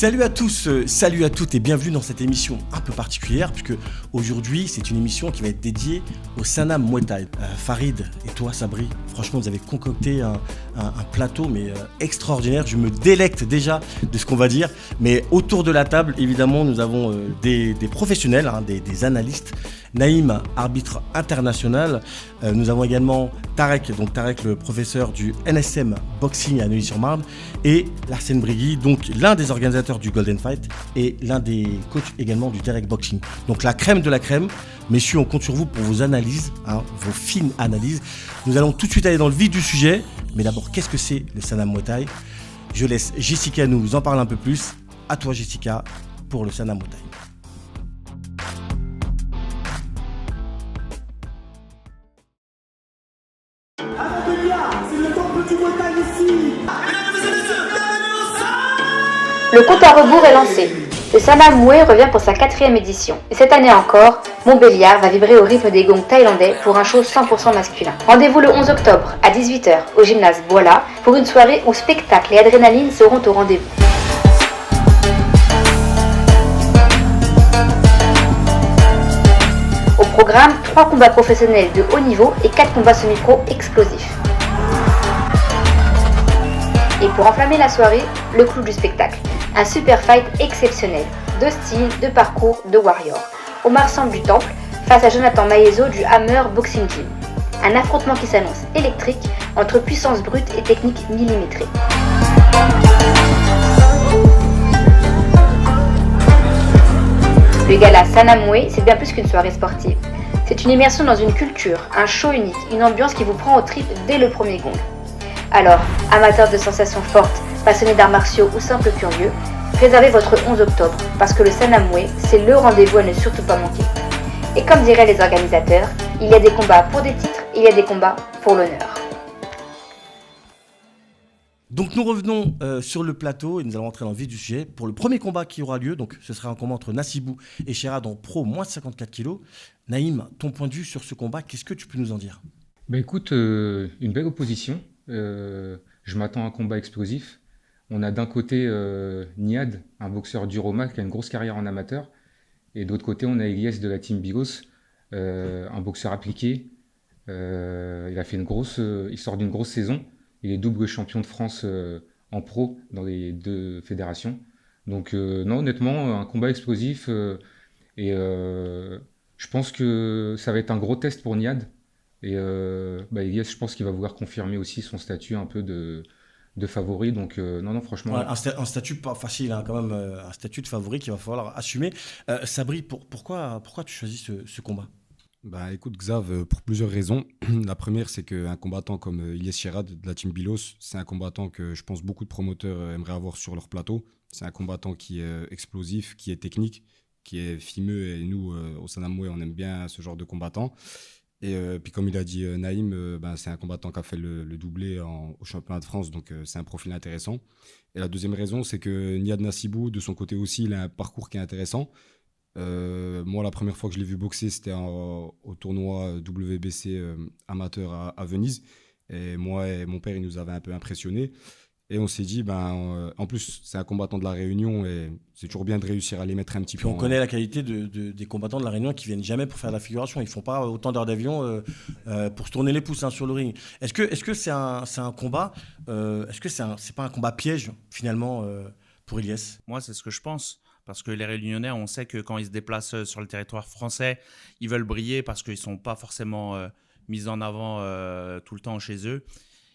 Salut à tous, salut à toutes et bienvenue dans cette émission un peu particulière puisque aujourd'hui c'est une émission qui va être dédiée au Sanam Muay Thai. Farid et toi Sabri, franchement vous avez concocté un plateau mais extraordinaire, je me délecte déjà de ce qu'on va dire, mais autour de la table évidemment nous avons des professionnels, des analystes. Naïm, arbitre international. Nous avons également Tarek, le professeur du NSM Boxing à Neuilly-sur-Marne, et Larsen Brigui, donc l'un des organisateurs du Golden Fight et l'un des coachs également du Derek Boxing. Donc la crème de la crème. Messieurs, on compte sur vous pour vos analyses, vos fines analyses. Nous allons tout de suite aller dans le vif du sujet. Mais d'abord, qu'est-ce que c'est le Sanam Muay Thai ? Je laisse Jessica nous en parler un peu plus. À toi Jessica pour le Sanam Muay Thai. Le compte à rebours est lancé. Le Sanam Muay revient pour sa 4e édition. Et cette année encore, Montbéliard va vibrer au rythme des gongs thaïlandais pour un show 100% masculin. Rendez-vous le 11 octobre à 18h au gymnase Boila pour une soirée où spectacle et adrénaline seront au rendez-vous. Au programme, 3 combats professionnels de haut niveau et 4 combats semi-pro explosifs. Et pour enflammer la soirée, le clou du spectacle. Un super fight exceptionnel, de style, de parcours, de warrior. Omar Samb du Temple face à Jonathan Maezo du Hammer Boxing Gym. Un affrontement qui s'annonce électrique entre puissance brute et technique millimétrée. Le gala Sanam Muay, c'est bien plus qu'une soirée sportive. C'est une immersion dans une culture, un show unique, une ambiance qui vous prend aux tripes dès le premier gong. Alors, amateurs de sensations fortes, passionnés d'arts martiaux ou simples curieux, réservez votre 11 octobre parce que le Sanam Muay, c'est le rendez-vous à ne surtout pas manquer. Et comme diraient les organisateurs, il y a des combats pour des titres, il y a des combats pour l'honneur. Donc nous revenons sur le plateau et nous allons entrer dans le vif du sujet pour le premier combat qui aura lieu. Donc ce sera un combat entre Nassibou et Sherad en pro moins de 54 kg. Naïm, ton point de vue sur ce combat, qu'est-ce que tu peux nous en dire ? Écoute, une belle opposition. Je m'attends à un combat explosif. On a d'un côté Niad, un boxeur du Roma qui a une grosse carrière en amateur. Et de l'autre côté, on a Elias de la team Bilos, un boxeur appliqué. Il sort d'une grosse saison. Il est double champion de France en pro dans les 2 fédérations. Donc non, honnêtement, un combat explosif. Je pense que ça va être un gros test pour Niad. Et Elias, je pense qu'il va vouloir confirmer aussi son statut un peu de favori. Donc non, franchement... Ouais, un statut pas facile, quand même, un statut de favori qu'il va falloir assumer. Sabri, pourquoi tu choisis ce combat ? Écoute Xav, pour plusieurs raisons. La première, c'est qu'un combattant comme Elias Sherad de la team Bilos, c'est un combattant que je pense beaucoup de promoteurs aimeraient avoir sur leur plateau. C'est un combattant qui est explosif, qui est technique, qui est fimeux, et nous, au Sanam Muay, on aime bien ce genre de combattant. Et puis comme il a dit Naïm, c'est un combattant qui a fait le doublé au championnat de France, donc c'est un profil intéressant. Et la deuxième raison, c'est que Niad Nassibou, de son côté aussi, il a un parcours qui est intéressant. Moi, la première fois que je l'ai vu boxer, c'était au tournoi WBC amateur à Venise. Et moi et mon père, il nous avait un peu impressionnés. Et on s'est dit, en plus, c'est un combattant de la Réunion et c'est toujours bien de réussir à les mettre un petit peu. Puis on connaît la qualité des combattants de la Réunion qui viennent jamais pour faire de la figuration. Ils font pas autant d'heures d'avion pour se tourner les pouces sur le ring. Est-ce que c'est un combat est-ce que c'est pas un combat piège finalement pour Elias ? Moi, c'est ce que je pense. Parce que les Réunionnais, on sait que quand ils se déplacent sur le territoire français, ils veulent briller parce qu'ils ne sont pas forcément mis en avant tout le temps chez eux.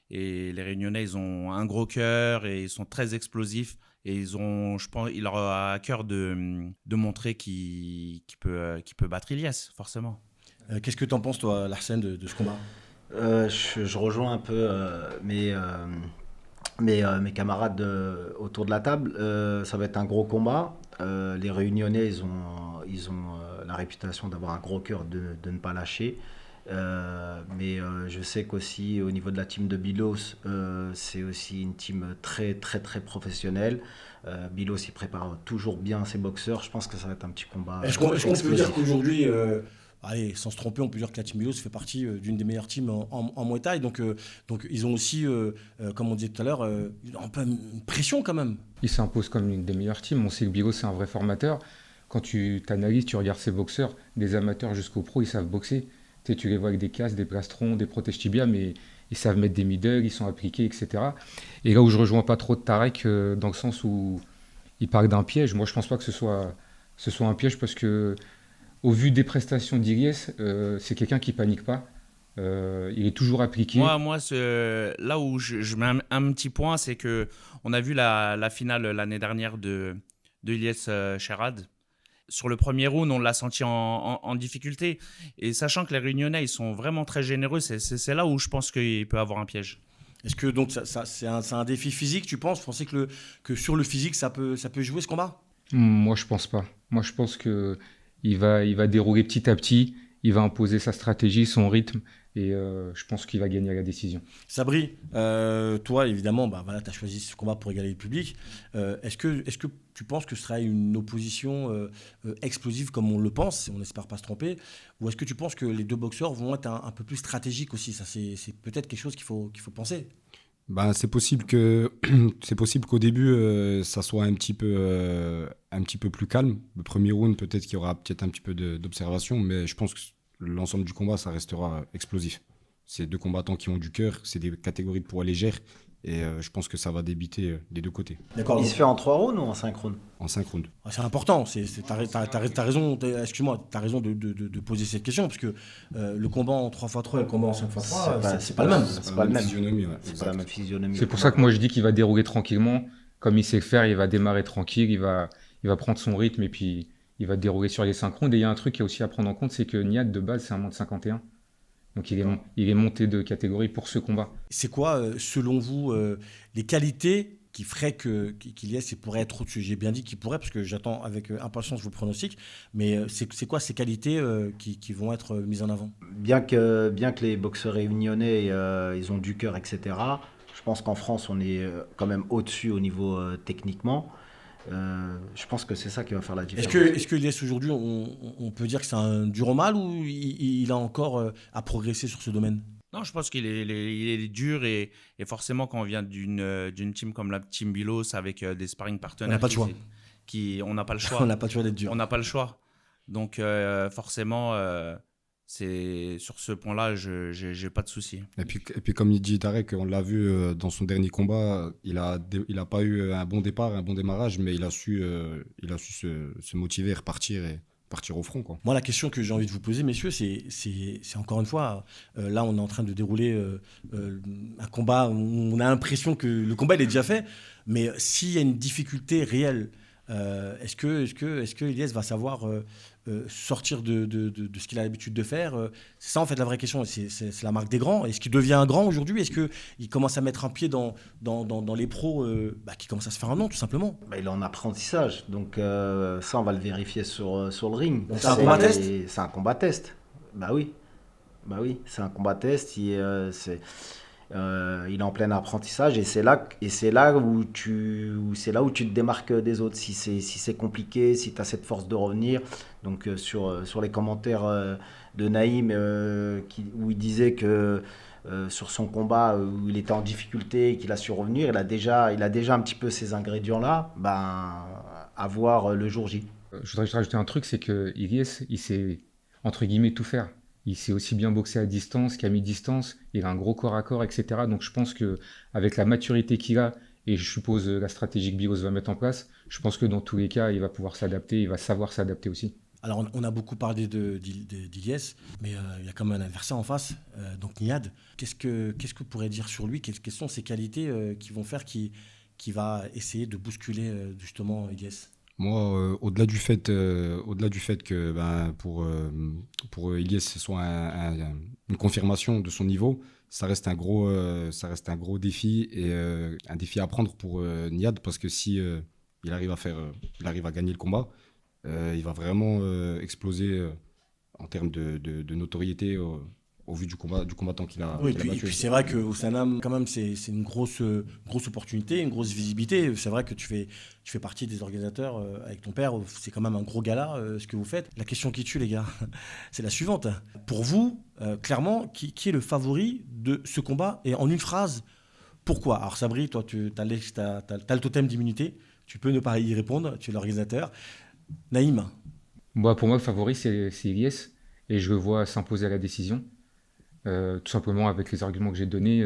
Et les Réunionnais, ils ont un gros cœur et ils sont très explosifs. Et je pense, il leur a à cœur de montrer qu'il peut battre Elias, forcément. Qu'est-ce que tu en penses, toi, Larsen, de ce combat ? Je rejoins un peu mes camarades autour de la table. Ça va être un gros combat. Les Réunionnais, ils ont la réputation d'avoir un gros cœur de ne pas lâcher. Mais je sais qu'aussi au niveau de la team de Bilos, c'est aussi une team très très très professionnelle. Bilos, il prépare toujours bien ses boxeurs. Je pense que ça va être un petit combat. Est-ce qu'on peut dire qu'aujourd'hui, allez, sans se tromper, on peut dire que la Team Bilos fait partie d'une des meilleures teams en Muay Thai. Donc ils ont aussi, comme on disait tout à l'heure, un peu une pression quand même. Il s'impose comme une des meilleures teams. On sait que Bilos, c'est un vrai formateur. Quand tu t'analyses, tu regardes ses boxeurs, des amateurs jusqu'aux pros, ils savent boxer. Tu les vois avec des casques, des plastrons, des protèges tibias, mais ils savent mettre des middle, ils sont appliqués, etc. Et là où je rejoins pas trop de Tarek, dans le sens où il parle d'un piège, moi je pense pas que ce soit un piège parce que au vu des prestations d'Ilyes, c'est quelqu'un qui panique pas. Il est toujours appliqué. Moi là où je mets un petit point, c'est que on a vu la finale l'année dernière de Ilyes Sherad. Sur le premier round, on l'a senti en difficulté. Et sachant que les Réunionnais, ils sont vraiment très généreux, c'est là où je pense qu'il peut avoir un piège. Est-ce que donc c'est un défi physique, tu penses? Vous pensez que sur le physique, ça peut jouer ce combat? Moi, je pense pas. Moi, je pense que il va dérouler petit à petit. Il va imposer sa stratégie, son rythme. Et je pense qu'il va gagner à la décision. Sabri, toi, évidemment, voilà, tu as choisi ce combat pour égaler le public. Est-ce que tu penses que ce sera une opposition explosive comme on le pense, on n'espère pas se tromper, ou est-ce que tu penses que les deux boxeurs vont être un peu plus stratégiques aussi? Ça, c'est peut-être quelque chose qu'il faut penser. C'est possible qu'au début, ça soit un petit peu plus calme. Le premier round, peut-être qu'il y aura peut-être un petit peu d'observation, mais je pense que l'ensemble du combat, ça restera explosif. C'est deux combattants qui ont du cœur, c'est des catégories de poids légères, et je pense que ça va débiter des deux côtés. D'accord. Il se fait en 3 rounds ou en 5 rounds? En 5 rounds. C'est important, t'as raison, excuse-moi, t'as raison de poser cette question, parce que le combat en 3x3 et le combat en 5x3, c'est pas le même. C'est pas le même. Physionomie, ouais. C'est pas la même physionomie. C'est pour ça que moi, je dis qu'il va dérouler tranquillement. Comme il sait le faire, il va démarrer tranquille, il va prendre son rythme et puis il va dérouler sur les 5 rounds. Et il y a un truc qui est aussi à prendre en compte, c'est que Niad, de base, c'est un moins de 51. Donc il est monté de catégorie pour ce combat. C'est quoi, selon vous, les qualités qui feraient qu'Ilyes pourrait être au-dessus? J'ai bien dit qu'il pourrait, parce que j'attends avec impatience vos pronostics, mais c'est quoi ces qualités qui vont être mises en avant? Bien que les boxeurs réunionnais, ils ont du cœur, etc., je pense qu'en France, on est quand même au-dessus au niveau techniquement. Je pense que c'est ça qui va faire la différence. Est-ce que Ilyes aujourd'hui, on peut dire que c'est un dur au mal, ou il a encore à progresser sur ce domaine? Non, je pense qu'il est dur et forcément quand on vient d'une team comme la Team Bilos avec des sparring partenaires, on n'a pas le choix. On n'a pas le choix. On n'a pas le choix d'être dur. On n'a pas le choix. Donc forcément, c'est sur ce point-là, j'ai pas de souci. Et puis comme il dit Tarek, on l'a vu dans son dernier combat, il a pas eu un bon départ, un bon démarrage, mais il a su se motiver, repartir et partir au front, quoi. Moi, la question que j'ai envie de vous poser, messieurs, c'est encore une fois, là, on est en train de dérouler un combat où on a l'impression que le combat, il est déjà fait, mais s'il y a une difficulté réelle, est-ce que Ilyes va savoir sortir de ce qu'il a l'habitude de faire? C'est ça, en fait, la vraie question. C'est la marque des grands. Est-ce qu'il devient un grand aujourd'hui? Est-ce qu'il commence à mettre un pied dans les pros qui commencent à se faire un nom, tout simplement? Il est en apprentissage. Donc ça, on va le vérifier sur le ring. Donc c'est un combat test? C'est un combat test. Bah oui, c'est un combat test. Il est en plein apprentissage et c'est là où tu te démarques des autres. Si c'est compliqué, si tu as cette force de revenir. Donc sur les commentaires de Naïm où il disait que sur son combat où il était en difficulté et qu'il a su revenir, il a déjà un petit peu ces ingrédients-là à voir le jour J. Je voudrais rajouter un truc, c'est que Ilyes, il sait entre guillemets tout faire. Il sait aussi bien boxer à distance qu'à mi-distance. Il a un gros corps à corps, etc. Donc je pense qu'avec la maturité qu'il a, et je suppose la stratégie que Bilos va mettre en place, je pense que dans tous les cas, il va pouvoir s'adapter, il va savoir s'adapter aussi. Alors on a beaucoup parlé d'Ilyes, mais il y a quand même un adversaire en face, donc Niad. Qu'est-ce que pourrait dire sur lui? Quelles sont ses qualités qui vont faire qu'il va essayer de bousculer justement Ilyes? Moi, au-delà du fait que pour Ilyes, ce soit une confirmation de son niveau, ça reste un gros défi et un défi à prendre pour Niad, parce que si il arrive à gagner le combat, il va vraiment exploser en termes de notoriété au vu du combattant qu'il a, Oui, et qu'il a puis, battu. c'est vrai qu'au Sanam, quand même, c'est une grosse opportunité, une grosse visibilité. C'est vrai que tu fais partie des organisateurs avec ton père. C'est quand même un gros gala ce que vous faites. La question qui tue, les gars, c'est la suivante. Pour vous, clairement, qui est le favori de ce combat? Et en une phrase, pourquoi? Alors, Sabri, toi, tu as le totem d'immunité. Tu peux ne pas y répondre. Tu es l'organisateur. Naïm. Pour moi, le favori, c'est Ilyes. Et je le vois s'imposer à la décision. Tout simplement avec les arguments que j'ai donnés.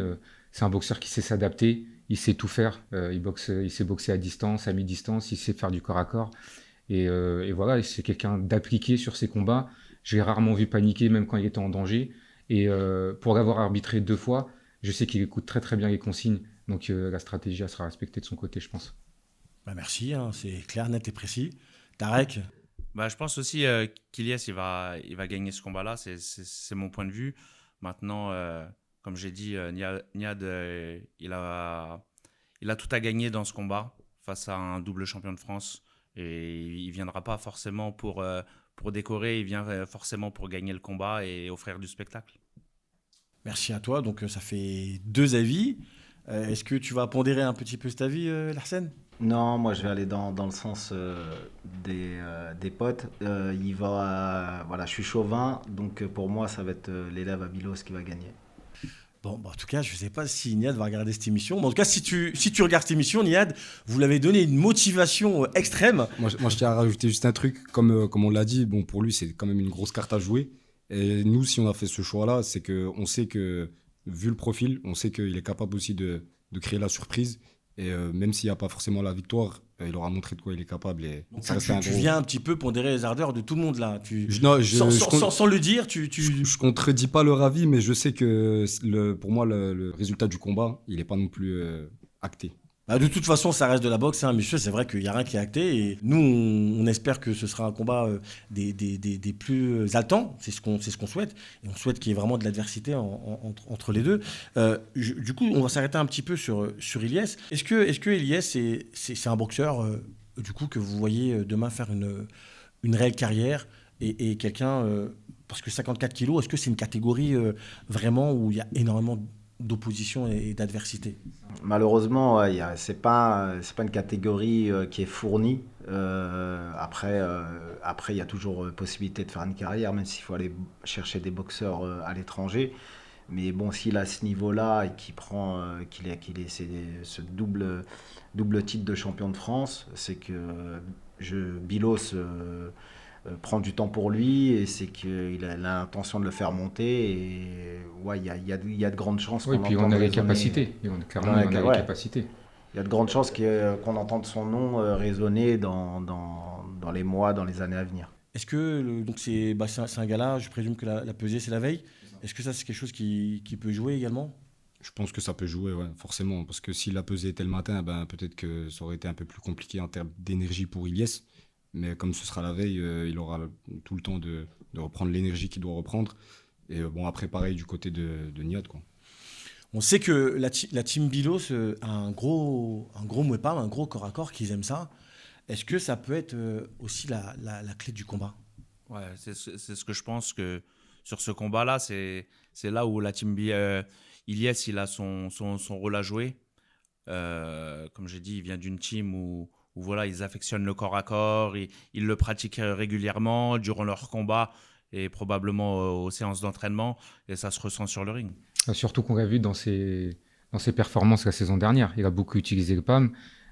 C'est un boxeur qui sait s'adapter. Il sait tout faire. Il sait boxer à distance, à mi-distance. Il sait faire du corps à corps. Et voilà, c'est quelqu'un d'appliqué sur ses combats. Je l'ai rarement vu paniquer, même quand il était en danger. Et pour l'avoir arbitré 2 fois, je sais qu'il écoute très très bien les consignes. Donc la stratégie elle sera respectée de son côté, je pense. Bah merci, hein, c'est clair, net et précis. Tarek. Bah, je pense aussi qu'Ilyes, il va gagner ce combat-là. C'est mon point de vue. Maintenant, comme j'ai dit, Niad, il a tout à gagner dans ce combat face à un double champion de France. Et il ne viendra pas forcément pour décorer, il vient forcément pour gagner le combat et offrir du spectacle. Merci à toi. Donc, ça fait 2 avis. Est-ce que tu vas pondérer un petit peu cet avis, Larsen? Non, moi je vais aller dans le sens des potes. Voilà, je suis chauvin, donc pour moi ça va être l'élève Abylos qui va gagner. Bon, bah, en tout cas, je ne sais pas si Niad va regarder cette émission. Mais en tout cas, si tu regardes cette émission, Niad, vous l'avez donné une motivation extrême. Moi, je tiens à rajouter juste un truc, comme on l'a dit, bon, pour lui, c'est quand même une grosse carte à jouer. Et nous, si on a fait ce choix-là, c'est qu'on sait que, vu le profil, on sait qu'il est capable aussi de créer la surprise. Et même s'il n'y a pas forcément la victoire, il aura montré de quoi il est capable. Et Donc, ça reste tu viens un petit peu pondérer les ardeurs de tout le monde là. Sans le dire, Je contredis pas leur avis, mais je sais que pour moi, le résultat du combat, il n'est pas non plus acté. Bah, de toute façon, ça reste de la boxe, hein, monsieur. C'est vrai qu'il n'y a rien qui est acté. Et nous, on espère que ce sera un combat des plus haletants. C'est ce qu'on souhaite. Et on souhaite qu'il y ait vraiment de l'adversité entre les deux. Du coup, on va s'arrêter un petit peu sur Ilyes. Est-ce que Ilyes, c'est un boxeur du coup, que vous voyez demain faire une réelle carrière et quelqu'un... parce que 54 kilos, est-ce que c'est une catégorie vraiment où il y a énormément d'opposition et d'adversité? Malheureusement, ouais, c'est pas une catégorie qui est fournie. Après, il y a toujours possibilité de faire une carrière, même s'il faut aller chercher des boxeurs à l'étranger. Mais bon, s'il a ce niveau-là et qu'il ait ce double titre de champion de France, c'est que Bilos prend du temps pour lui et c'est qu'il a l'intention de le faire monter. Et ouais, il y a de grandes chances Oui, qu'on puis on entende a les résonner. capacités. Clairement, on a les capacités. Il y a de grandes chances qu'on entende son nom résonner dans les mois, dans les années à venir. Est-ce que donc c'est un gala, je présume que la pesée c'est la veille. Est-ce que ça c'est quelque chose qui peut jouer également? Je pense que ça peut jouer, ouais, forcément. Parce que s'il a pesé tel matin, ben, peut-être que ça aurait été un peu plus compliqué en termes d'énergie pour Ilyes. Mais comme ce sera la veille, il aura tout le temps de reprendre l'énergie qu'il doit reprendre. Et bon, après, pareil du côté de Niad, quoi. On sait que la team Bilos a un gros mouepam, un gros corps à corps, qu'ils aiment ça. Est-ce que ça peut être aussi la clé du combat? Ouais, c'est ce que je pense que sur ce combat-là, c'est là où la team Ilyes, il a son rôle à jouer. Comme j'ai dit, il vient d'une team où voilà, ils affectionnent le corps à corps, ils le pratiquent régulièrement durant leur combat et probablement aux séances d'entraînement, et ça se ressent sur le ring. Surtout qu'on l'a vu dans ses performances la saison dernière. Il a beaucoup utilisé le PAM,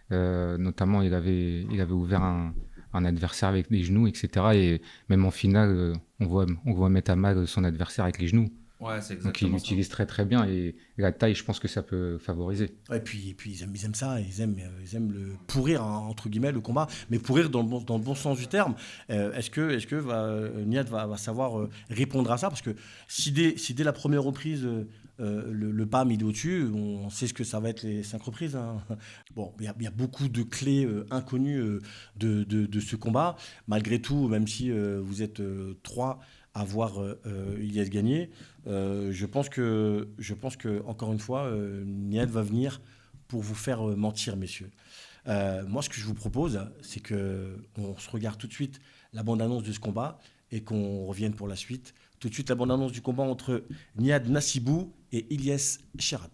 notamment il avait ouvert un adversaire avec les genoux, etc. Et même en finale, on voit mettre à mal son adversaire avec les genoux. Ouais, c'est Donc il l'utilise très très bien et la taille, je pense que ça peut favoriser. Ouais, et puis ils aiment ça, ils aiment le pourrir, hein, entre guillemets, le combat, mais pourrir dans le bon sens du terme. Est-ce que Niad va savoir répondre à ça? Parce que si dès la première reprise, le PAM il est au-dessus, on sait ce que ça va être les 5 reprises. Hein. Bon, il y a beaucoup de clés inconnues de ce combat. Malgré tout, même si vous êtes 3 à voir Ilyes gagner, je pense que encore une fois, Niad va venir pour vous faire mentir, messieurs. Moi, ce que je vous propose, c'est qu'on se regarde tout de suite la bande-annonce de ce combat et qu'on revienne pour la suite. Tout de suite, la bande-annonce du combat entre Niad Nassibou et Ilyes Sherad.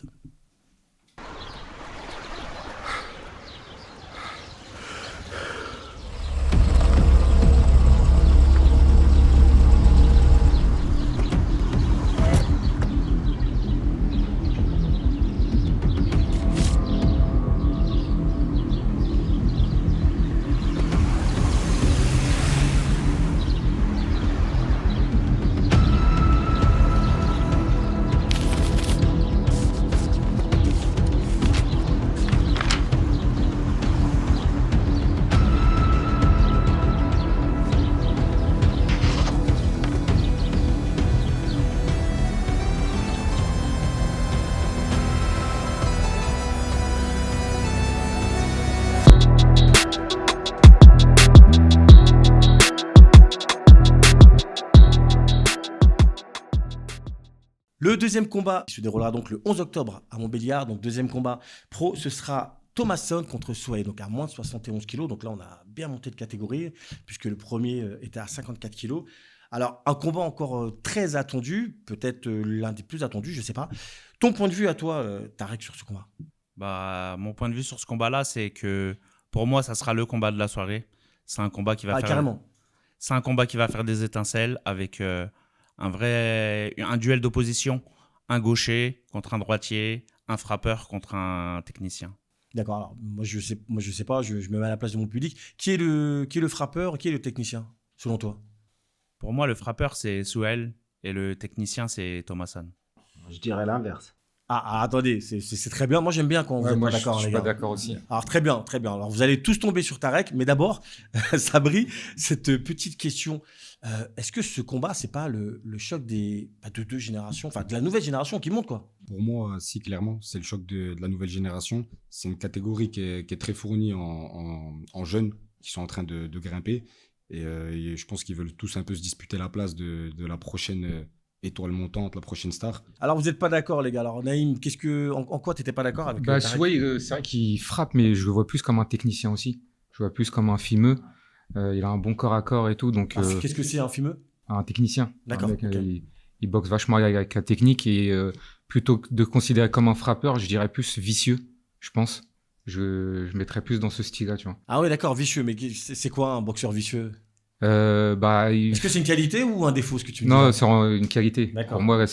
Le deuxième combat qui se déroulera donc le 11 octobre à Montbéliard. Donc deuxième combat pro, ce sera Thomasson contre Souhail, donc à moins de 71 kg. Donc là, on a bien monté de catégorie puisque le premier était à 54 kg. Alors, un combat encore très attendu, peut-être l'un des plus attendus, je ne sais pas. Ton point de vue à toi, Tarek, sur ce combat? Mon point de vue sur ce combat-là, c'est que pour moi, ça sera le combat de la soirée. C'est un combat qui va carrément. C'est un combat qui va faire des étincelles avec un duel d'opposition, un gaucher contre un droitier, un frappeur contre un technicien. D'accord. Alors, moi, je sais pas, je me mets à la place de mon public. Qui est le frappeur, qui est le technicien, selon toi? Pour moi, le frappeur, c'est Souhail et le technicien, c'est Thomasson. Je dirais l'inverse. Attendez, c'est très bien. Moi, j'aime bien quand vous êtes pas d'accord, je les suis gars. pas d'accord aussi. Alors, très bien, très bien. Alors, vous allez tous tomber sur Tarek, mais d'abord, Sabri, cette petite question. Est-ce que ce combat, c'est pas le choc de deux générations, enfin, de la nouvelle génération qui monte, quoi? Pour moi, si, clairement, c'est le choc de la nouvelle génération. C'est une catégorie qui est très fournie en jeunes qui sont en train de grimper. Et je pense qu'ils veulent tous un peu se disputer la place de la prochaine étoile montante, la prochaine star. Alors, vous n'êtes pas d'accord, les gars. Alors, Naïm, en quoi tu n'étais pas d'accord avec Tarek? Souhail, c'est vrai qu'il frappe, mais je le vois plus comme un technicien aussi. Je le vois plus comme un fimeux. Il a un bon corps à corps et tout. Donc, qu'est-ce que c'est, un fimeux? Un technicien. D'accord. Okay. Il boxe vachement avec la technique et plutôt que de considérer comme un frappeur, je dirais plus vicieux, je pense. Je mettrais plus dans ce style-là, tu vois. Ah ouais, d'accord, vicieux. Mais c'est quoi un boxeur vicieux? Est-ce que c'est une qualité ou un défaut, ce que tu me dis? Non, c'est une qualité. D'accord. Pour moi,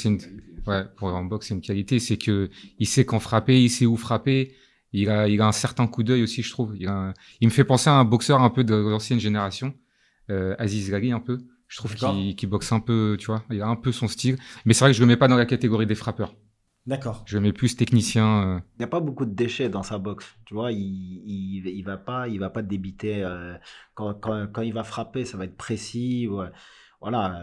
pour un box, c'est une qualité. C'est que il sait quand frapper, il sait où frapper. Il a un certain coup d'œil aussi, je trouve. Il me fait penser à un boxeur un peu de l'ancienne génération, Aziz Ghali un peu. Je trouve qu'il boxe un peu, tu vois. Il a un peu son style. Mais c'est vrai que je le mets pas dans la catégorie des frappeurs. D'accord. Je le mets plus technicien. Il n'y a pas beaucoup de déchets dans sa boxe. Tu vois, il va pas débiter. Quand il va frapper, ça va être précis. Ouais. Voilà.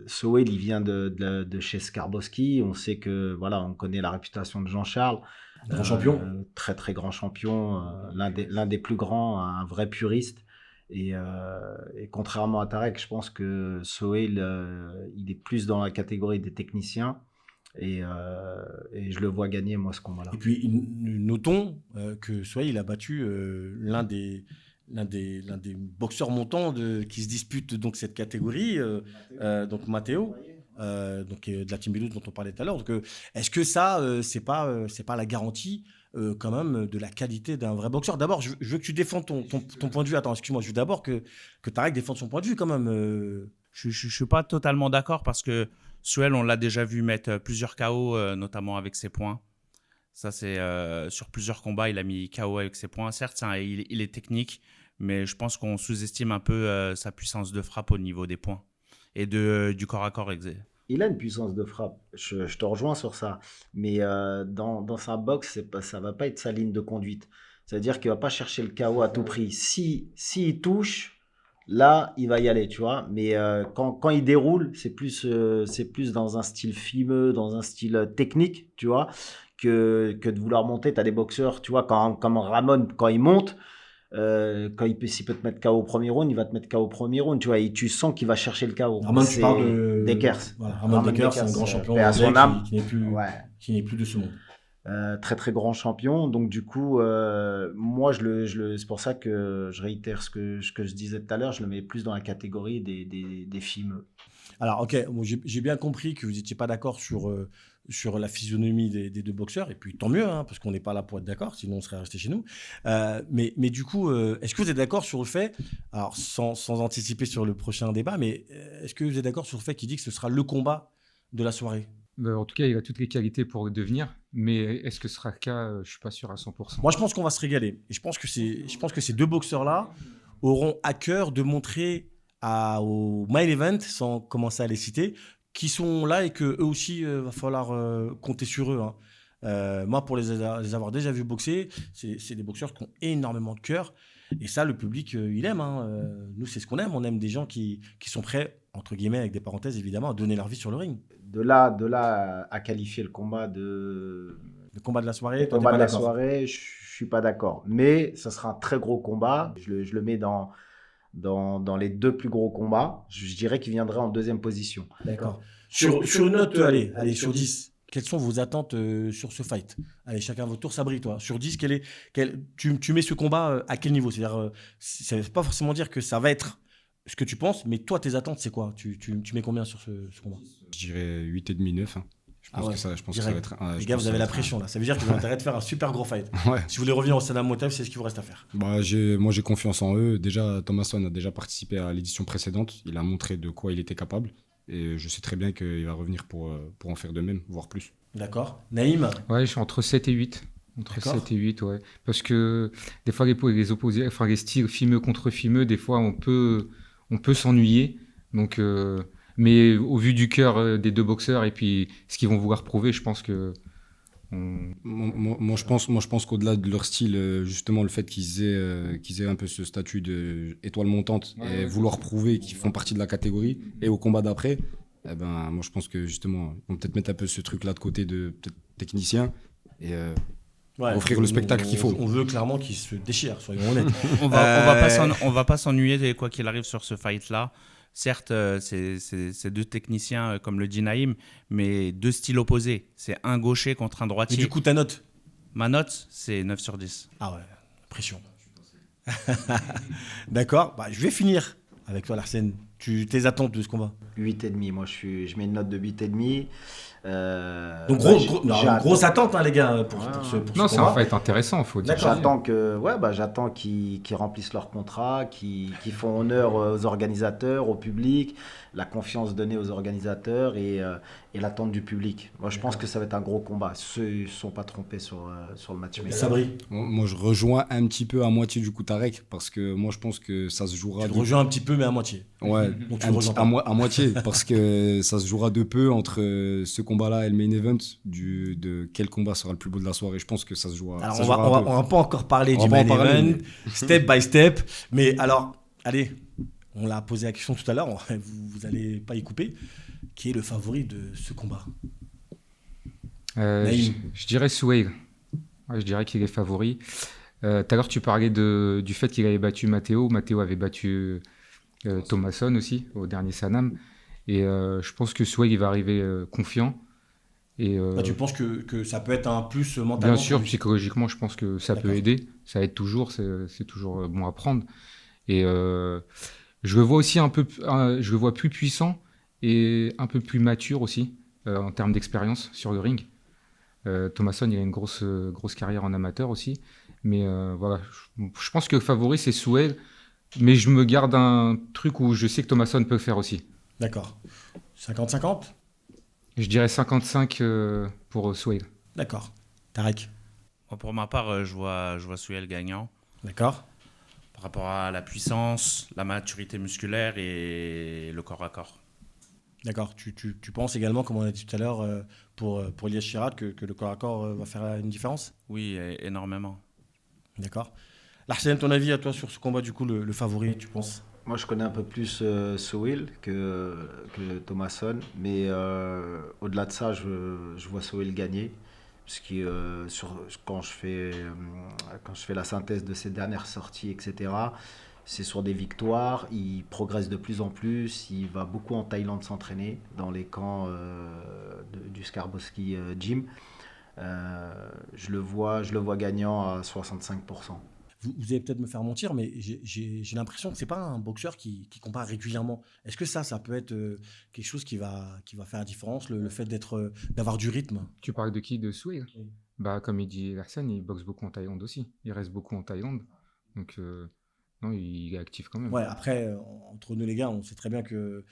Souhail, il vient de chez Skarbowski. On sait que, voilà, on connaît la réputation de Jean-Charles. Grand champion. Très, très grand champion. L'un des plus grands, un vrai puriste. Et contrairement à Tarek, je pense que Souhail, il est plus dans la catégorie des techniciens. Et je le vois gagner, moi, ce combat-là. Et puis, notons que Souhail, il a battu l'un des boxeurs montants qui se disputent donc cette catégorie, donc Matteo, de la Team Bilous dont on parlait tout à l'heure. Donc, est-ce que ça, c'est pas la garantie quand même de la qualité d'un vrai boxeur? D'abord, je veux que tu défendes ton point de vue. Attends, excuse-moi, je veux d'abord que Tarek défende son point de vue quand même. Je suis pas totalement d'accord parce que Souhail, on l'a déjà vu mettre plusieurs KO, notamment avec ses poings. Ça, c'est sur plusieurs combats, il a mis KO avec ses poings. Certes, il est technique, mais je pense qu'on sous-estime un peu sa puissance de frappe au niveau des poings et du corps à corps. Il a une puissance de frappe, je te rejoins sur ça. Mais dans sa boxe, ça ne va pas être sa ligne de conduite. C'est-à-dire qu'il ne va pas chercher le KO à tout prix. S'il touche, là, il va y aller, tu vois. Mais quand il déroule, c'est plus dans un style fimeux, dans un style technique, tu vois, que de vouloir monter. Tu as des boxeurs, tu vois, comme Ramon, quand il monte, s'il peut te mettre KO au premier round, il va te mettre KO au premier round, tu vois, et tu sens qu'il va chercher le KO. Ramon, tu parles de Dekers. Voilà, Ramon Dekers, c'est un grand champion à son âme. qui n'est plus de ce monde. très très grand champion. Donc du coup, moi, c'est pour ça que je réitère ce que je disais tout à l'heure, je le mets plus dans la catégorie des fimeux. Alors, ok, bon, j'ai bien compris que vous n'étiez pas d'accord sur la physionomie des deux boxeurs, et puis tant mieux, hein, parce qu'on n'est pas là pour être d'accord, sinon on serait resté chez nous. Mais du coup, est-ce que vous êtes d'accord sur le fait, alors sans anticiper sur le prochain débat, mais est-ce que vous êtes d'accord sur le fait qu'il dit que ce sera le combat de la soirée? En tout cas, il a toutes les qualités pour le devenir, mais est-ce que ce sera le cas? Je suis pas sûr à 100%. Moi, je pense qu'on va se régaler. Et je pense que ces deux boxeurs-là auront à cœur de montrer au main event, sans commencer à les citer, qui sont là et que eux aussi, va falloir compter sur eux, hein. Moi, pour les avoir déjà vus boxer, c'est des boxeurs qui ont énormément de cœur. Et ça, le public, il aime, hein. Nous, c'est ce qu'on aime. On aime des gens qui sont prêts, entre guillemets, avec des parenthèses évidemment, à donner leur vie sur le ring. De là à qualifier le combat Le combat de la soirée, toi, t'es combat pas de la d'accord? soirée, je suis pas d'accord. Mais ça sera un très gros combat. Je le mets dans les deux plus gros combats. Je dirais qu'il viendrait en deuxième position. D'accord. Sur une note, allez, sur 10, quelles sont vos attentes sur ce fight? Allez, chacun votre tour. Sabri, toi, sur 10, tu mets ce combat à quel niveau? C'est-à-dire, ça ne veut pas forcément dire que ça va être ce que tu penses, mais toi, tes attentes, c'est quoi? Tu mets combien sur ce combat? Je dirais 8,5, 9. Hein. Je pense Ah ouais, que ça va direct. être. Les gars, vous avez la pression là. Ça veut dire que vous avez intérêt de faire un super gros fight. Ouais. Si vous voulez revenir au Sanam Motav, c'est ce qu'il vous reste à faire. Moi, j'ai confiance en eux. Déjà, Thomasson a déjà participé à l'édition précédente. Il a montré de quoi il était capable. Et je sais très bien qu'il va revenir pour en faire de même, voire plus. D'accord. Naïm? Ouais, je suis entre 7 et 8. Entre D'accord. 7 et 8, ouais. Parce que des fois, les opposés, enfin, les styles fimeux contre fimeux, des fois, on peut s'ennuyer. Donc, mais au vu du cœur des deux boxeurs et puis ce qu'ils vont vouloir prouver, je pense que. Moi, je pense qu'au-delà de leur style, justement, le fait qu'ils aient un peu ce statut d'étoile montante et vouloir prouver qu'ils font partie de la catégorie et au combat d'après, eh ben, moi, je pense que justement, ils vont peut-être mettre un peu ce truc-là de côté de peut-être technicien et offrir le spectacle qu'il faut. On veut clairement qu'ils se déchirent, soyons honnêtes. On va pas s'ennuyer quoi qu'il arrive sur ce fight-là. Certes, c'est deux techniciens, comme le dit Naïm, mais deux styles opposés. C'est un gaucher contre un Et droitier. du coup, ta note? Ma note, c'est 9 sur 10. Ah ouais, pression. D'accord. Bah, je vais finir avec toi, Larsen. Tes attentes de ce combat? 8,5. Moi, je mets une note de 8,5. Donc, grosse attente, hein, les gars, pour ce Non, c'est combat. un fight intéressant, faut dire. J'attends qu'ils remplissent leur contrat, qu'ils font honneur aux organisateurs, au public, la confiance donnée aux organisateurs et l'attente du public. Moi, je pense que ça va être un gros combat. Ceux ne sont pas trompés sur le match. Sabri, Moi, je rejoins un petit peu à moitié du coup Tarek parce que moi, je pense que ça se jouera. tu te rejoins un petit peu, mais à moitié. Ouais, Donc, tu le rejoins pas. à moitié, parce que ça se jouera de peu entre ce combat-là et le main event de quel combat sera le plus beau de la soirée. Je pense que ça se jouera. Alors, ça on se jouera un peu. va pas encore parler On du va pas main en parler, event, step by step. Mais alors, allez, on l'a posé la question tout à l'heure, vous allez pas y couper. Qui est le favori de ce combat? Je dirais Souheil. Ouais, je dirais qu'il est favori. Tout à l'heure, tu parlais du fait qu'il avait battu Matteo. Matteo avait battu Thomasson aussi au dernier Sanam. Et je pense que Souheil il va arriver confiant. Et, Tu penses que ça peut être un plus mentalement? bien sûr, psychologiquement, je pense que ça peut aider. Ça aide toujours, c'est toujours bon à prendre. Et je le vois aussi je le vois plus puissant et un peu plus mature aussi en termes d'expérience sur le ring. Thomasson, il a une grosse carrière en amateur aussi. Mais voilà, je pense que le favori, c'est Souheil. Mais je me garde un truc où je sais que Thomasson peut le faire aussi. D'accord. 50-50? Je dirais 55 pour Souheil. D'accord. Tarek? Moi, pour ma part, je vois Souheil gagnant. D'accord. Par rapport à la puissance, la maturité musculaire et le corps à corps. D'accord. Tu penses également, comme on a dit tout à l'heure, pour Elias Chirad, que le corps à corps va faire une différence? Oui, énormément. D'accord. Larsen, ton avis à toi sur ce combat, du coup, le favori, tu penses? Moi, je connais un peu plus Souheil que Thomasson, mais au-delà de ça, je vois Souheil gagner. Parce que quand je fais la synthèse de ses dernières sorties, etc., c'est sur des victoires. Il progresse de plus en plus. Il va beaucoup en Thaïlande s'entraîner dans les camps du Skarboski Gym. Je le vois gagnant à 65%. Vous allez peut-être me faire mentir, mais j'ai l'impression que c'est pas un boxeur qui combat régulièrement. Est-ce que ça peut être quelque chose qui va faire la différence, le fait d'avoir du rythme? Tu parles de qui? De Souhail? Oui. Bah, comme il dit Larsen, il boxe beaucoup en Thaïlande aussi. Il reste beaucoup en Thaïlande. Donc, non, il est actif quand même. Ouais, après, entre nous les gars, on sait très bien que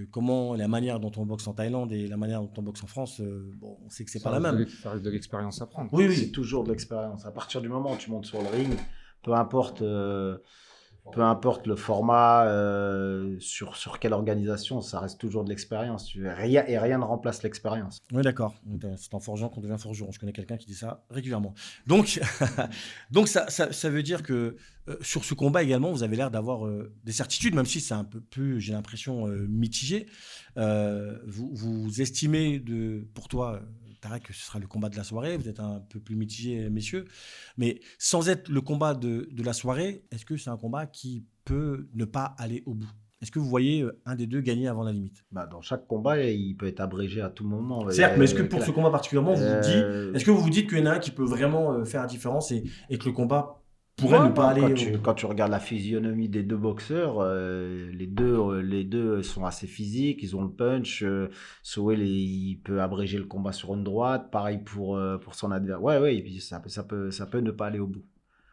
comment la manière dont on boxe en Thaïlande et la manière dont on boxe en France, bon, on sait que c'est pas la même. Ça reste de l'expérience à prendre. Oui, C'est toujours de l'expérience. À partir du moment où tu montes sur le ring, peu importe le format, sur quelle organisation, ça reste toujours de l'expérience. Rien ne remplace l'expérience. Oui, d'accord. C'est en forgeant qu'on devient forgeron. Je connais quelqu'un qui dit ça régulièrement. Donc, donc ça veut dire que sur ce combat également, vous avez l'air d'avoir des certitudes, même si c'est un peu plus, j'ai l'impression, mitigé. Vous estimez, pour toi, Tarek, que ce sera le combat de la soirée. Vous êtes un peu plus mitigé, messieurs. Mais sans être le combat de la soirée, est-ce que c'est un combat qui peut ne pas aller au bout? Est-ce que vous voyez un des deux gagner avant la limite? Dans chaque combat, il peut être abrégé à tout moment. Certes, mais est-ce que pour ce combat particulièrement, est-ce que vous vous dites qu'il y en a un qui peut vraiment faire la différence et que le combat pourrait ne pas aller quand tu regardes la physionomie des deux boxeurs, les deux sont assez physiques, ils ont le punch. Souhail, il peut abréger le combat sur une droite, pareil pour son adversaire. Ouais, et puis ça peut ne pas aller au bout.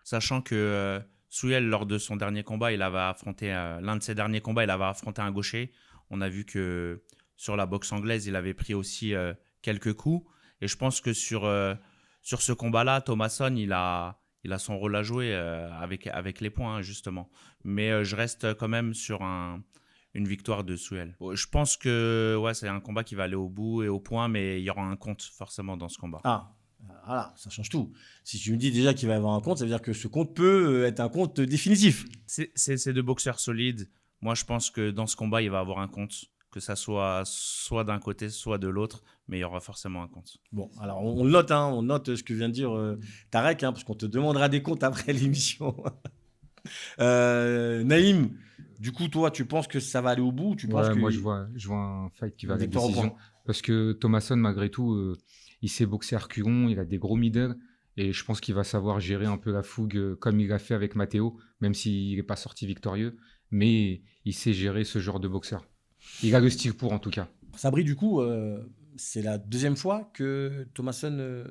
Sachant que Souhail, lors de son dernier combat, il avait affronté l'un de ses derniers combats, il avait affronté un gaucher. On a vu que sur la boxe anglaise, il avait pris aussi quelques coups. Et je pense que sur ce combat-là, Thomasson, il a son rôle à jouer avec les points, justement. Mais je reste quand même sur une victoire de Souhail. Je pense que c'est un combat qui va aller au bout et au point, mais il y aura un compte forcément dans ce combat. Ah, voilà, ça change tout. Si tu me dis déjà qu'il va y avoir un compte, ça veut dire que ce compte peut être un compte définitif. C'est deux boxeurs solides. Moi, je pense que dans ce combat, il va y avoir un compte, que ça soit d'un côté, soit de l'autre, mais il y aura forcément un compte. Bon, alors on note, on note ce que vient de dire Tarek, parce qu'on te demandera des comptes après l'émission. Naïm, du coup, toi, tu penses que ça va aller au bout? Moi, je vois un fight qui va à la décision. Parce que Thomasson, malgré tout, il sait boxer à reculons, il a des gros middle, et je pense qu'il va savoir gérer un peu la fougue comme il l'a fait avec Matteo, même s'il n'est pas sorti victorieux, mais il sait gérer ce genre de boxeur. Il a le style pour, en tout cas. Sabri, du coup, c'est la deuxième fois que Thomasson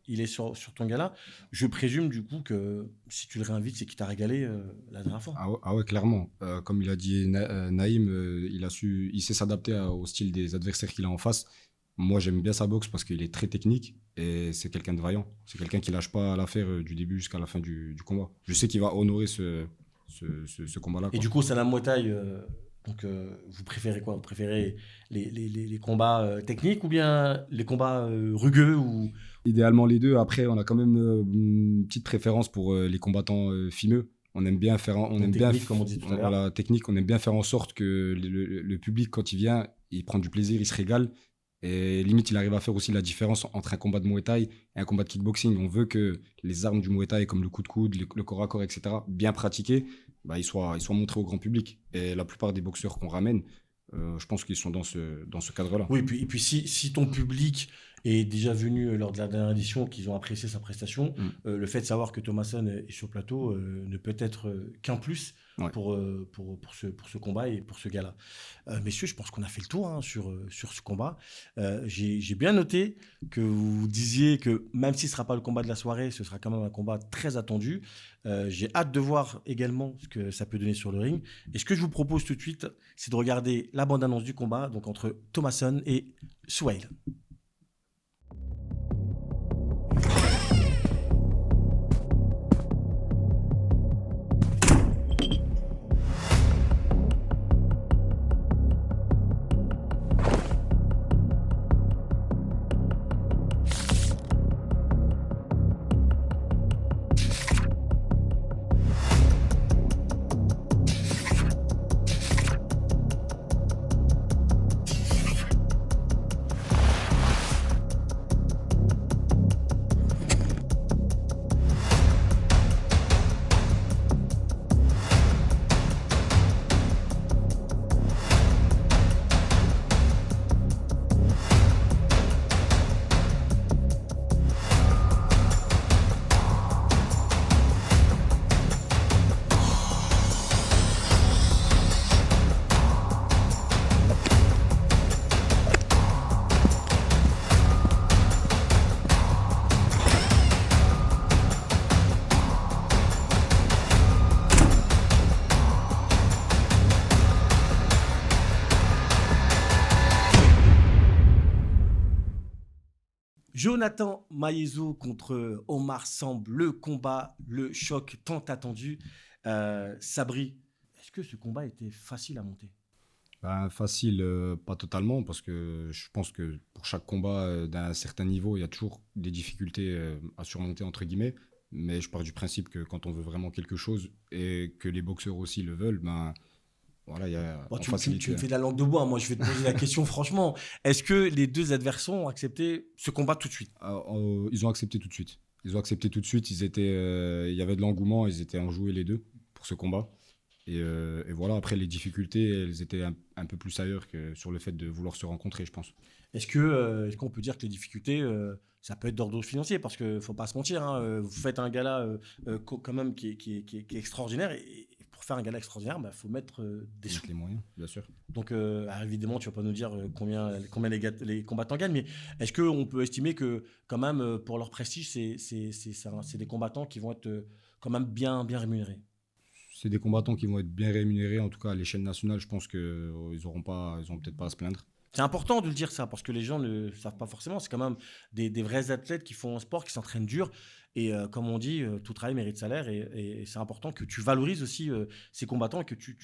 il est sur ton gala. Je présume, du coup, que si tu le réinvites, c'est qu'il t'a régalé la dernière fois. Ah ouais, clairement. Comme il a dit Naïm, il sait s'adapter au style des adversaires qu'il a en face. Moi, j'aime bien sa boxe parce qu'il est très technique et c'est quelqu'un de vaillant. C'est quelqu'un qui lâche pas l'affaire du début jusqu'à la fin du combat. Je sais qu'il va honorer ce combat-là. Et du coup, Sanam Muay Thai, donc, vous préférez quoi? Vous préférez les combats techniques ou bien les combats rugueux ou... Idéalement les deux. Après, on a quand même une petite préférence pour les combattants fimeux. On aime bien faire, comme on dit tout à l'heure. La technique, on aime bien faire en sorte que le public, quand il vient, il prend du plaisir, il se régale. Et limite, il arrive à faire aussi la différence entre un combat de Muay Thai et un combat de kickboxing. On veut que les armes du Muay Thai, comme le coup de coude, le corps à corps, etc., bien pratiqués, ils soient montrés au grand public. Et la plupart des boxeurs qu'on ramène, je pense qu'ils sont dans ce cadre-là. Oui, et puis si ton public est déjà venu lors de la dernière édition, qu'ils ont apprécié sa prestation, le fait de savoir que Thomasson est sur plateau ne peut être qu'un plus pour ce combat et pour ce gala. Messieurs, je pense qu'on a fait le tour sur ce combat. J'ai bien noté que vous disiez que même si ce ne sera pas le combat de la soirée, ce sera quand même un combat très attendu. J'ai hâte de voir également ce que ça peut donner sur le ring. Et ce que je vous propose tout de suite, c'est de regarder la bande-annonce du combat, donc entre Thomasson et Souhail. Jonathan Maiezo contre Omar Samb, le combat, le choc tant attendu. Sabri, est-ce que ce combat était facile à monter? Ben, facile, pas totalement, parce que je pense que pour chaque combat d'un certain niveau, il y a toujours des difficultés à surmonter, entre guillemets. Mais je pars du principe que quand on veut vraiment quelque chose et que les boxeurs aussi le veulent, ben voilà, il y a Bon, en tu facilité. me fais de la langue de bois. Moi, je vais te poser la question franchement. Est-ce que les deux adversaires ont accepté ce combat tout de suite? Ils ont accepté tout de suite. Ils ont accepté tout de suite. Il y avait de l'engouement. Ils étaient enjoués les deux pour ce combat. Et voilà, après, les difficultés, elles étaient un peu plus ailleurs que sur le fait de vouloir se rencontrer, je pense. Est-ce qu'on peut dire que les difficultés, ça peut être d'ordre financier? Parce qu'il ne faut pas se mentir, hein, vous faites un gala quand même qui est extraordinaire. Et pour faire un gala extraordinaire, il faut mettre des sous. Avec les moyens, bien sûr. Donc, évidemment, tu ne vas pas nous dire combien les combattants gagnent. Mais est-ce qu'on peut estimer que, quand même, pour leur prestige, c'est des combattants qui vont être quand même bien rémunérés? C'est des combattants qui vont être bien rémunérés. En tout cas, à l'échelle nationale, je pense qu'ils n'auront peut-être pas à se plaindre. C'est important de le dire ça, parce que les gens ne savent pas forcément. C'est quand même des vrais athlètes qui font un sport, qui s'entraînent dur. Et comme on dit, tout travail mérite salaire. Et c'est important que tu valorises aussi ces combattants et que tu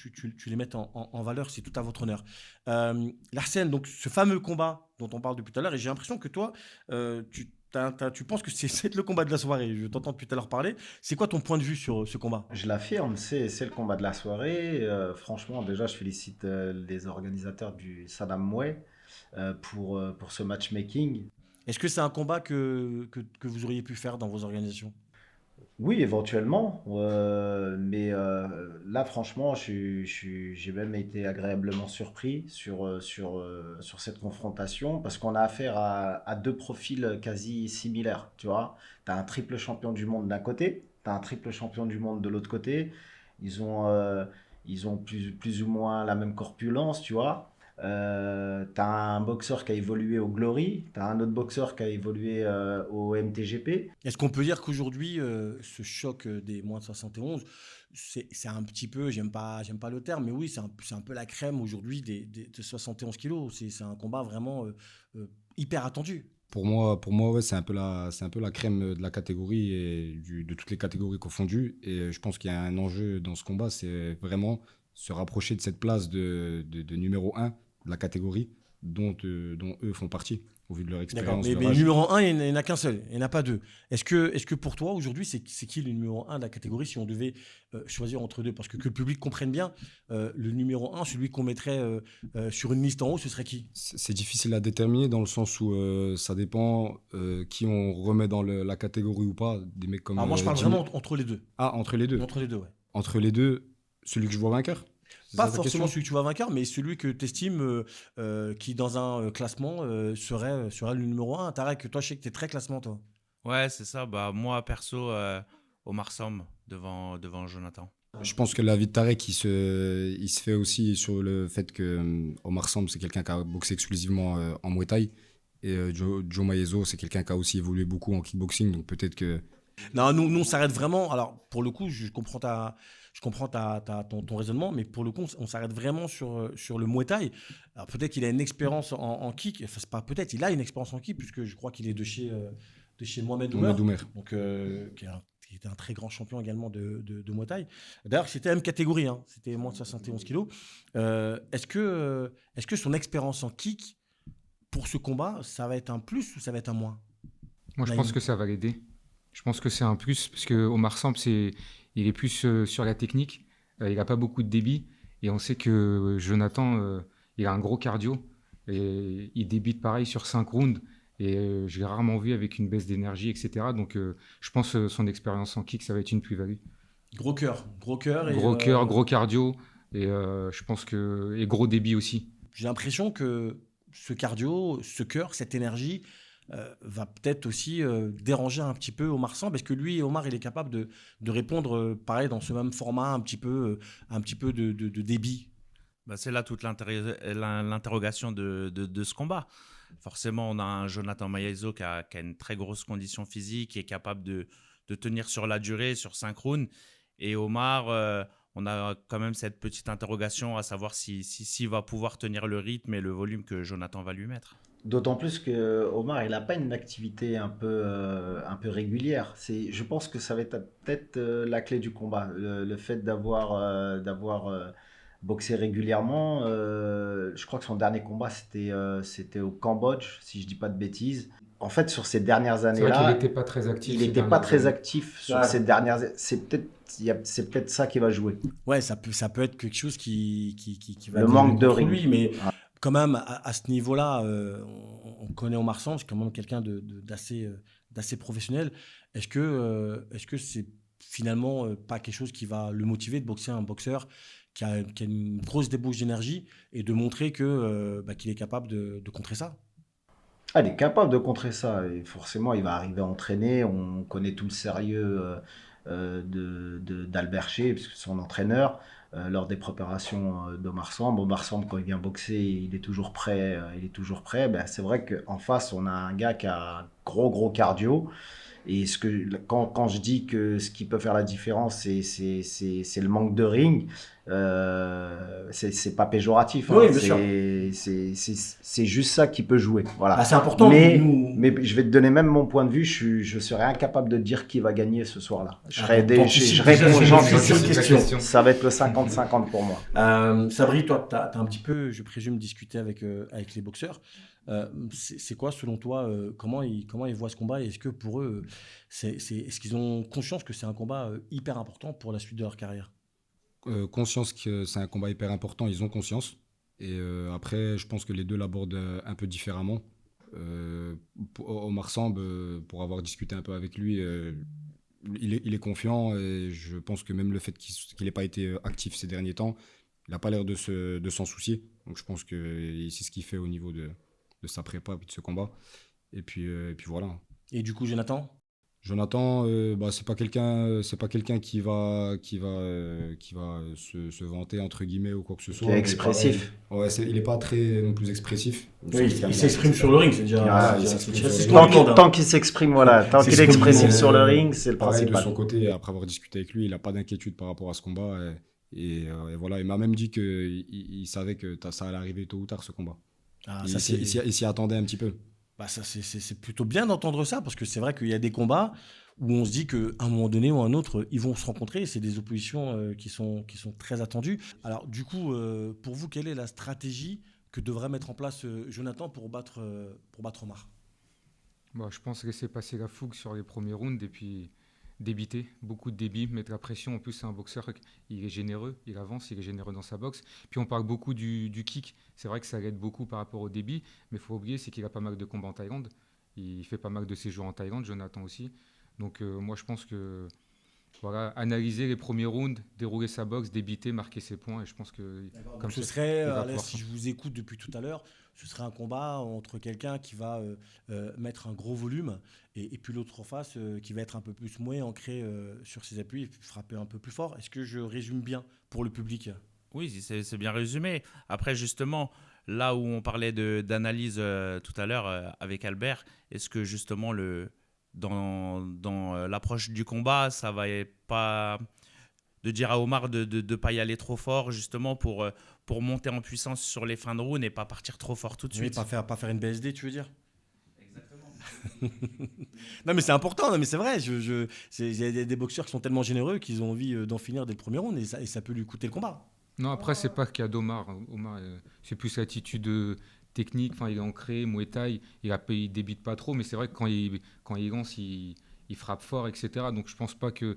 les mettes en valeur. C'est tout à votre honneur. Larsen, donc ce fameux combat dont on parle depuis tout à l'heure, et j'ai l'impression que toi, tu penses que c'est le combat de la soirée. Je t'entends depuis tout à l'heure parler. C'est quoi ton point de vue sur ce combat? Je l'affirme, c'est le combat de la soirée. Franchement, déjà, je félicite les organisateurs du Sanam Mouet pour ce matchmaking. Est-ce que c'est un combat que vous auriez pu faire dans vos organisations? Oui, éventuellement, mais là, franchement, j'ai même été agréablement surpris sur cette confrontation parce qu'on a affaire à deux profils quasi similaires, tu vois. Tu as un triple champion du monde d'un côté, tu as un triple champion du monde de l'autre côté. Ils ont plus ou moins la même corpulence, tu vois. T'as un boxeur qui a évolué au Glory, t'as un autre boxeur qui a évolué au MTGP. Est-ce qu'on peut dire qu'aujourd'hui, ce choc des moins de 71, c'est un petit peu, j'aime pas le terme, mais oui, c'est un peu la crème aujourd'hui de 71 kilos. C'est un combat vraiment hyper attendu. Pour moi, ouais, c'est un peu la crème de la catégorie et de toutes les catégories confondues. Et je pense qu'il y a un enjeu dans ce combat, c'est vraiment se rapprocher de cette place de numéro 1 de la catégorie dont eux font partie, au vu de leur expérience. D'accord, mais numéro 1, il n'y en a qu'un seul, il n'y en a pas deux. Est-ce que pour toi, aujourd'hui, c'est qui le numéro 1 de la catégorie si on devait choisir entre deux? Parce que le public comprenne bien, le numéro 1, celui qu'on mettrait sur une liste en haut, ce serait qui? C'est difficile à déterminer dans le sens où ça dépend qui on remet dans la catégorie ou pas. Des mecs comme, Alors moi, je parle vraiment entre les deux. Ah, entre les deux. Entre les deux, ouais. Entre les deux, celui que je vois vainqueur? Pas forcément celui que tu vois vainqueur, mais celui que tu estimes qui, dans un classement, serait le numéro 1. Tarek, toi, je sais que tu es très classement, toi. Ouais, c'est ça. Bah, moi, perso, Omar Samb devant Jonathan. Je pense que l'avis de Tarek, il se fait aussi sur le fait que Omar Samb, c'est quelqu'un qui a boxé exclusivement en Muay Thai. Et Joe Maiezo, c'est quelqu'un qui a aussi évolué beaucoup en kickboxing. Donc peut-être que... Non, nous on s'arrête vraiment. Alors, pour le coup, je comprends ton raisonnement, mais pour le coup, on s'arrête vraiment sur le Muay Thai. Alors, peut-être qu'il a une expérience en kick. Enfin, c'est pas peut-être, il a une expérience en kick, puisque je crois qu'il est de chez Mohamed Oumer. Donc, qui était un très grand champion également de Muay Thai. D'ailleurs, c'était la même catégorie, hein, c'était moins de 71 kilos. Est-ce que son expérience en kick, pour ce combat, ça va être un plus ou ça va être un moins? Moi, je pense que ça va l'aider. Je pense que c'est un plus, parce que Omar Samb, il est plus sur la technique. Il n'a pas beaucoup de débit. Et on sait que Jonathan, il a un gros cardio. Et il débite pareil sur 5 rounds. Et je l'ai rarement vu avec une baisse d'énergie, etc. Donc, je pense que son expérience en kick, ça va être une plus-value. Gros cœur. Gros cœur, gros cardio. Et je pense que... Et gros débit aussi. J'ai l'impression que ce cardio, ce cœur, cette énergie... va peut-être aussi déranger un petit peu Omar Samb, parce que lui, Omar, il est capable de répondre pareil dans ce même format, un petit peu de débit. Bah, c'est là toute l'interrogation de ce combat. Forcément, on a un Jonathan Maiezo qui a une très grosse condition physique, qui est capable de tenir sur la durée, sur 5 rounds. Et Omar, on a quand même cette petite interrogation à savoir s'il va pouvoir tenir le rythme et le volume que Jonathan va lui mettre. D'autant plus que Omar, il n'a pas une activité un peu régulière. Je pense que ça va être peut-être la clé du combat. Le fait d'avoir boxé régulièrement. Je crois que son dernier combat, c'était au Cambodge, si je dis pas de bêtises. En fait, sur ces dernières C'est vrai qu'il années-là, n'était pas très actif. il ces n'était pas dernières très années. actif sur Ouais. ces dernières années. C'est peut-être ça qui va jouer. Ouais, ça peut être quelque chose qui va Le jouer manque de contre rythme. lui, mais Ah. quand même, à ce niveau-là, on connaît Omar Samb, c'est quand même quelqu'un d'assez professionnel. Est-ce que c'est finalement pas quelque chose qui va le motiver de boxer un boxeur qui a une grosse débauche d'énergie et de montrer qu'il est capable de contrer ça? Ah, il est capable de contrer ça. Et forcément, il va arriver à entraîner. On connaît tout le sérieux d'Albert Shea, puisque c'est son entraîneur, lors des préparations d'Omar Samb. Omar Samb, quand il vient boxer, il est toujours prêt. Ben, c'est vrai qu'en face, on a un gars qui a un gros cardio. Et quand je dis que ce qui peut faire la différence, c'est le manque de ring, c'est pas péjoratif. Oui, Hein. bien sûr. C'est juste ça qui peut jouer. Voilà. Ah, c'est important. Mais nous- je vais te donner même mon point de vue. Je serais incapable de dire qui va gagner ce soir-là. donc, Je déjà, réponds c'est gentiment. une question. Ça va être le 50-50 pour moi. Sabri, toi, tu as un petit peu, je présume, discuté avec les boxeurs. C'est quoi, selon toi, comment ils voient ce combat? Et est-ce que pour eux, est-ce qu'ils ont conscience que c'est un combat hyper important pour la suite de leur carrière? Conscience que c'est un combat hyper important, ils ont conscience. Et après, je pense que les deux l'abordent un peu différemment. Omar Samb, pour avoir discuté un peu avec lui, il est confiant et je pense que même le fait qu'il n'ait pas été actif ces derniers temps, il n'a pas l'air de s'en soucier. Donc je pense que c'est ce qu'il fait au niveau de sa prépa et de ce combat. Et puis voilà. Et du coup, Jonathan? Jonathan, c'est pas quelqu'un qui va se vanter entre guillemets ou quoi que ce soit. Qui est expressif. Ouais, il est pas très non plus expressif. Oui, il s'exprime sur le ring, c'est déjà. Ah, il c'est s'exprime déjà- sur c'est le tout ring. le monde, hein. Tant qu'il s'exprime, voilà. Tant C'est qu'il ce est que expressif vous- sur le ring, c'est le Pareil, de principal. son côté, après avoir discuté avec lui, il n'a pas d'inquiétude par rapport à ce combat. Et voilà, il m'a même dit qu'il savait que ça allait arriver tôt ou tard, ce combat. Ah, Il ça, c'est- s'y attendait un petit peu. Bah, ça, c'est plutôt bien d'entendre ça, parce que c'est vrai qu'il y a des combats où on se dit qu'à un moment donné ou à un autre, ils vont se rencontrer. C'est des oppositions qui sont très attendues. Alors, du coup, pour vous, quelle est la stratégie que devrait mettre en place Jonathan pour battre Omar? Bon, je pense laisser passer la fougue sur les premiers rounds et puis débiter, beaucoup de débit, mettre la pression. En plus, c'est un boxeur, il est généreux, il avance, il est généreux dans sa boxe. Puis on parle beaucoup du kick. C'est vrai que ça l'aide beaucoup par rapport au débit, mais il faut oublier, c'est qu'il a pas mal de combats en Thaïlande. Il fait pas mal de séjours en Thaïlande, Jonathan aussi. Donc moi, je pense que voilà, analyser les premiers rounds, dérouler sa boxe, débiter, marquer ses points. Et je pense que Comme ce ça, serait, il va là, pouvoir si je vous écoute depuis tout à l'heure, ce serait un combat entre quelqu'un qui va mettre un gros volume et puis l'autre en face qui va être un peu plus mouillé, ancré sur ses appuis et puis frapper un peu plus fort. Est-ce que je résume bien pour le public? Oui, c'est bien résumé. Après, justement, là où on parlait d'analyse tout à l'heure avec Albert, est-ce que justement, dans l'approche du combat, ça va pas de dire à Omar de ne pas y aller trop fort, justement, pour monter en puissance sur les fins de round et pas partir trop fort tout de Oui, suite? pas faire une BSD, tu veux dire? Exactement. Non, mais c'est important, non, mais c'est vrai. Il y a des boxeurs qui sont tellement généreux qu'ils ont envie d'en finir dès le premier round et ça peut lui coûter le combat. Non, après, c'est pas le cas d'Omar. Omar, c'est plus l'attitude technique. Enfin, il est ancré, Muay Thai. Il débite pas trop, mais c'est vrai que quand il lance, il frappe fort, etc. Donc, je pense pas que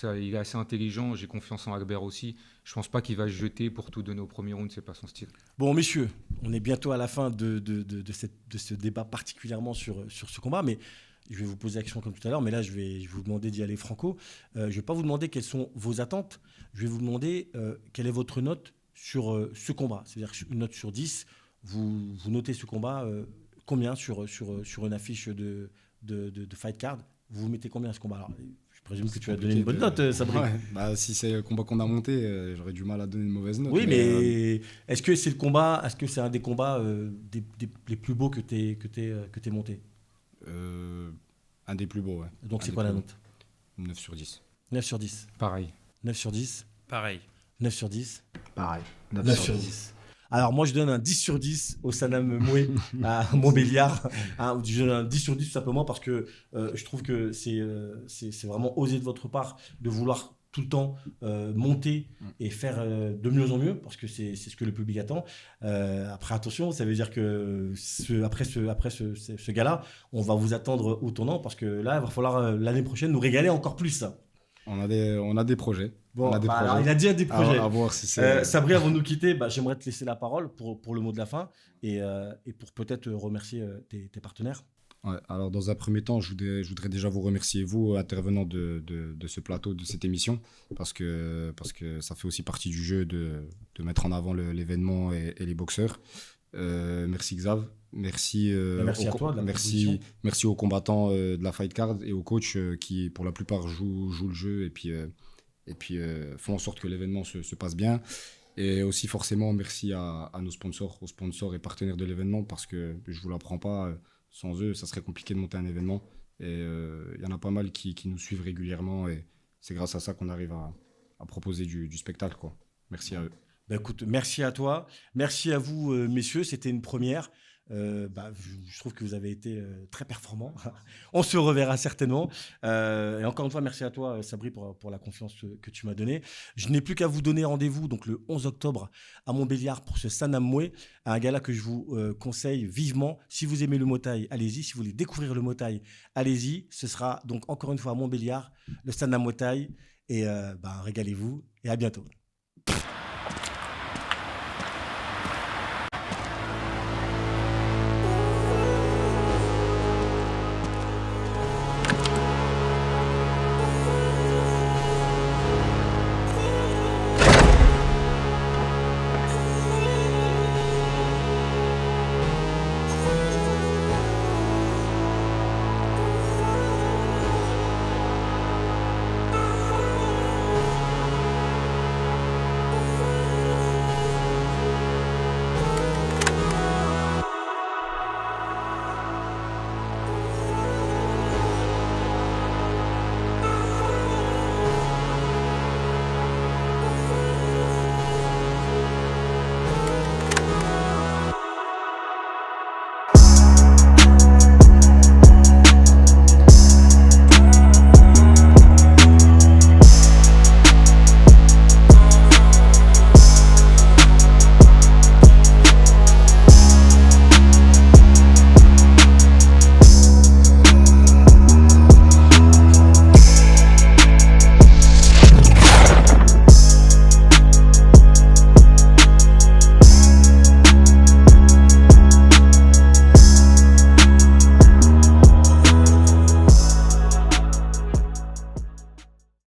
il est assez intelligent. J'ai confiance en Albert aussi. Je pense pas qu'il va se jeter pour tout donner au premier round. C'est pas son style. Bon, messieurs, on est bientôt à la fin de ce débat particulièrement sur ce combat, mais je vais vous poser la question comme tout à l'heure, mais là, je vais vous demander d'y aller franco. Je ne vais pas vous demander quelles sont vos attentes, je vais vous demander quelle est votre note sur ce combat. C'est-à-dire une note sur 10, vous notez ce combat, combien sur une affiche de Fight Card, vous mettez combien à ce combat? Alors, je présume que tu vas donner une bonne note, Sabri. Ouais, si c'est le combat qu'on a monté, j'aurais du mal à donner une mauvaise note. Oui, mais est-ce que c'est un des combats les plus beaux que t'aies monté? Un des plus beaux, ouais. Donc Un c'est des quoi la plus note? beaux. 9 sur 10. 9 sur 10. Pareil. 9 sur 10. Pareil. 9 sur 10. Pareil, 9 sur 10. Alors moi je donne un 10 sur 10 au Sanam Moué à Montbéliard. Je donne un 10 sur 10 tout simplement parce que je trouve que c'est vraiment osé de votre part de vouloir tout le temps monter et faire de mieux en mieux parce que c'est ce que le public attend. Après attention, ça veut dire que après ce gars-là, on va vous attendre au tournant parce que là, il va falloir l'année prochaine nous régaler encore plus. On a des projets. Bon, on a des projets. alors, il a déjà des projets. À voir si c'est... Sabri, avant de nous quitter, j'aimerais te laisser la parole pour le mot de la fin et pour peut-être remercier tes partenaires. Ouais, alors dans un premier temps, je voudrais déjà vous remercier, vous, intervenants de ce plateau, de cette émission, parce que ça fait aussi partie du jeu de mettre en avant l'événement et les boxeurs. Merci Xav, merci, merci à toi de la proposition. Merci aux combattants de la Fight Card et aux coachs qui, pour la plupart, jouent le jeu et puis font en sorte que l'événement se passe bien. Et aussi forcément, merci à nos sponsors, aux sponsors et partenaires de l'événement, parce que je ne vous l'apprends pas, sans eux, ça serait compliqué de monter un événement. Et il y en a pas mal qui nous suivent régulièrement. Et c'est grâce à ça qu'on arrive à proposer du spectacle, quoi. Merci à eux. Écoute, merci à toi. Merci à vous, messieurs. C'était une première. Je trouve que vous avez été très performants. On se reverra certainement. Et encore une fois, merci à toi, Sabri, pour la confiance que tu m'as donnée. Je n'ai plus qu'à vous donner rendez-vous donc le 11 octobre à Montbéliard pour ce Sanam Moué, un gala que je vous conseille vivement. Si vous aimez le Muay Thai, allez-y. Si vous voulez découvrir le Muay Thai, allez-y. Ce sera donc encore une fois à Montbéliard, le Sanam Muay Thai. Et régalez-vous et à bientôt.